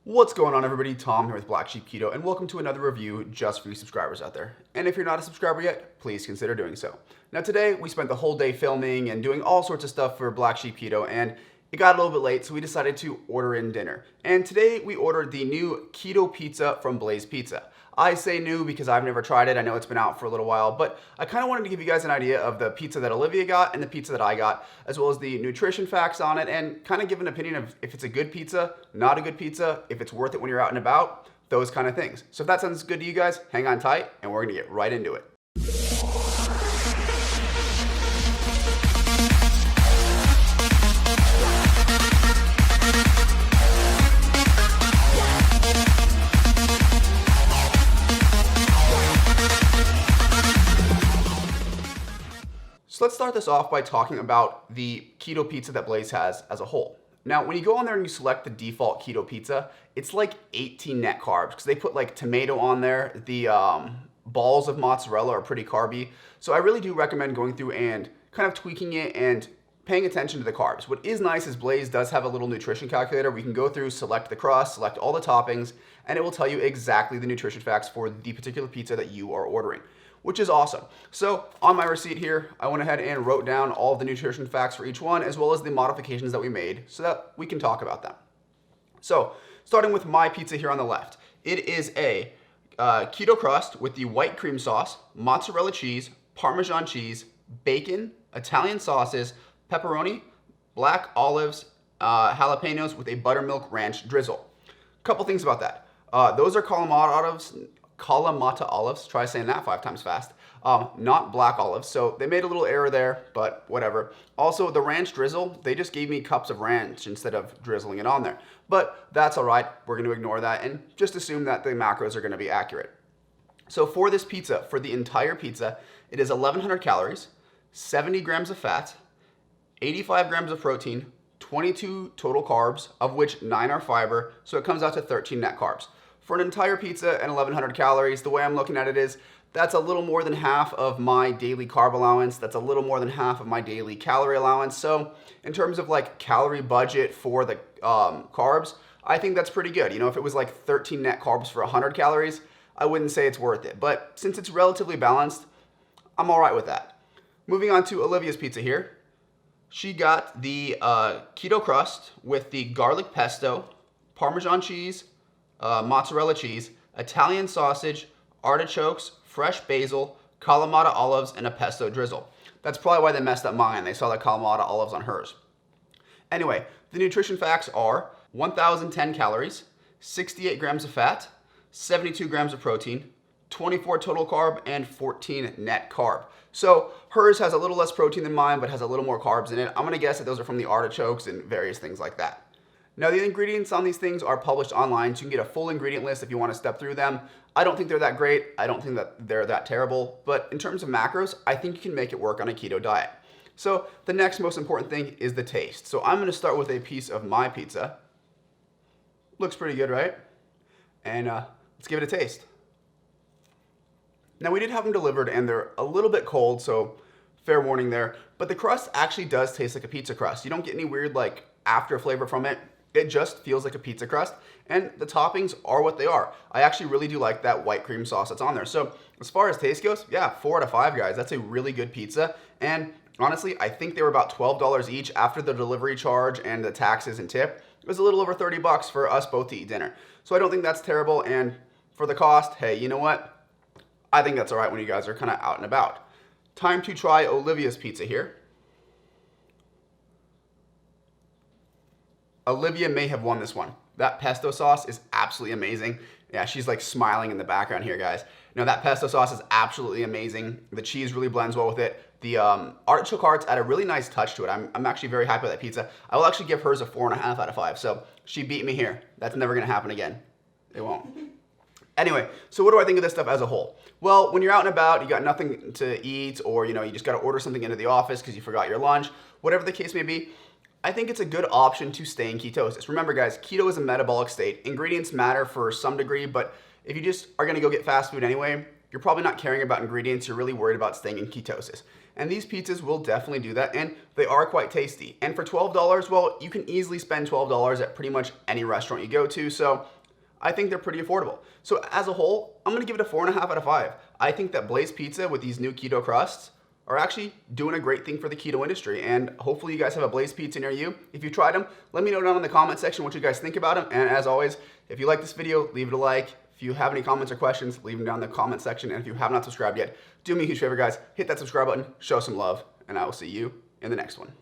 What's going on, everybody? Tom here with Black Sheep Keto, and welcome to another review just for you subscribers out there. And if you're not a subscriber yet, please consider doing so. Now today, we spent the whole day filming and doing all sorts of stuff for Black Sheep Keto, and it got a little bit late, so we decided to order in dinner. And today, we ordered the new Keto Pizza from Blaze Pizza. I say new because I've never tried it. I know it's been out for a little while, but I kind of wanted to give you guys an idea of the pizza that Olivia got and the pizza that I got, as well as the nutrition facts on it, and kind of give an opinion of if it's a good pizza, not a good pizza, if it's worth it when you're out and about, those kind of things. So if that sounds good to you guys, hang on tight, and we're gonna get right into it. So let's start this off by talking about the keto pizza that Blaze has as a whole. Now, when you go on there and you select the default keto pizza, it's like 18 net carbs because they put like tomato on there. The balls of mozzarella are pretty carby. So I really do recommend going through and kind of tweaking it and paying attention to the carbs. What is nice is Blaze does have a little nutrition calculator. We can go through, select the crust, select all the toppings, and it will tell you exactly the nutrition facts for the particular pizza that you are ordering, which is awesome. So on my receipt here, I went ahead and wrote down all of the nutrition facts for each one, as well as the modifications that we made so that we can talk about them. So starting with my pizza here on the left, it is a keto crust with the white cream sauce, mozzarella cheese, Parmesan cheese, bacon, Italian sauces, pepperoni, black olives, jalapenos with a buttermilk ranch drizzle. Couple things about that. Those are Kalamata olives, try saying that 5 times fast, not black olives, so they made a little error there, but whatever. Also, the ranch drizzle, they just gave me cups of ranch instead of drizzling it on there, but that's all right. We're going to ignore that and just assume that the macros are going to be accurate. So for this pizza, for the entire pizza, it is 1,100 calories, 70 grams of fat, 85 grams of protein, 22 total carbs, of which 9 are fiber, so it comes out to 13 net carbs. For an entire pizza and 1,100 calories, the way I'm looking at it is that's a little more than half of my daily carb allowance. That's a little more than half of my daily calorie allowance. So in terms of like calorie budget for the carbs, I think that's pretty good. You know, if it was like 13 net carbs for 100 calories, I wouldn't say it's worth it. But since it's relatively balanced, I'm all right with that. Moving on to Olivia's pizza here. She got the keto crust with the garlic pesto, Parmesan cheese, mozzarella cheese, Italian sausage, artichokes, fresh basil, Kalamata olives, and a pesto drizzle. That's probably why they messed up mine. They saw the Kalamata olives on hers. Anyway, the nutrition facts are 1,010 calories, 68 grams of fat, 72 grams of protein, 24 total carb, and 14 net carb. So hers has a little less protein than mine, but has a little more carbs in it. I'm gonna guess that those are from the artichokes and various things like that. Now, the ingredients on these things are published online, so you can get a full ingredient list if you want to step through them. I don't think they're that great. I don't think that they're that terrible. But in terms of macros, I think you can make it work on a keto diet. So the next most important thing is the taste. So I'm going to start with a piece of my pizza. Looks pretty good, right? And let's give it a taste. Now, we did have them delivered, and they're a little bit cold, so fair warning there. But the crust actually does taste like a pizza crust. You don't get any weird, like, after flavor from it. It just feels like a pizza crust, and the toppings are what they are. I actually really do like that white cream sauce that's on there. So as far as taste goes, yeah, 4 out of 5, guys. That's a really good pizza, and honestly, I think they were about $12 each after the delivery charge and the taxes and tip. It was a little over 30 bucks for us both to eat dinner. So I don't think that's terrible, and for the cost, hey, you know what? I think that's all right when you guys are kind of out and about. Time to try Olivia's pizza here. Olivia may have won this one. That pesto sauce is absolutely amazing. Yeah, she's like smiling in the background here, guys. Now that pesto sauce is absolutely amazing. The cheese really blends well with it. The artichoke hearts add a really nice touch to it. I'm actually very happy with that pizza. I will actually give hers a 4.5 out of 5. So she beat me here. That's never gonna happen again. It won't. Anyway, so what do I think of this stuff as a whole? Well, when you're out and about, you got nothing to eat, or you just gotta order something into the office because you forgot your lunch, whatever the case may be, I think it's a good option to stay in ketosis. Remember, guys, keto is a metabolic state. Ingredients matter for some degree, but if you just are gonna go get fast food anyway, you're probably not caring about ingredients, you're really worried about staying in ketosis. And these pizzas will definitely do that, and they are quite tasty. And for $12, well, you can easily spend $12 at pretty much any restaurant you go to, so I think they're pretty affordable. So as a whole, I'm gonna give it a 4.5 out of 5. I think that Blaze Pizza with these new keto crusts are actually doing a great thing for the keto industry, and hopefully you guys have a Blaze Pizza near you. If you tried them, let me know down in the comment section what you guys think about them, and as always, if you like this video, leave it a like. If you have any comments or questions, leave them down in the comment section, and if you have not subscribed yet, do me a huge favor, guys, hit that subscribe button, show some love, and I will see you in the next one.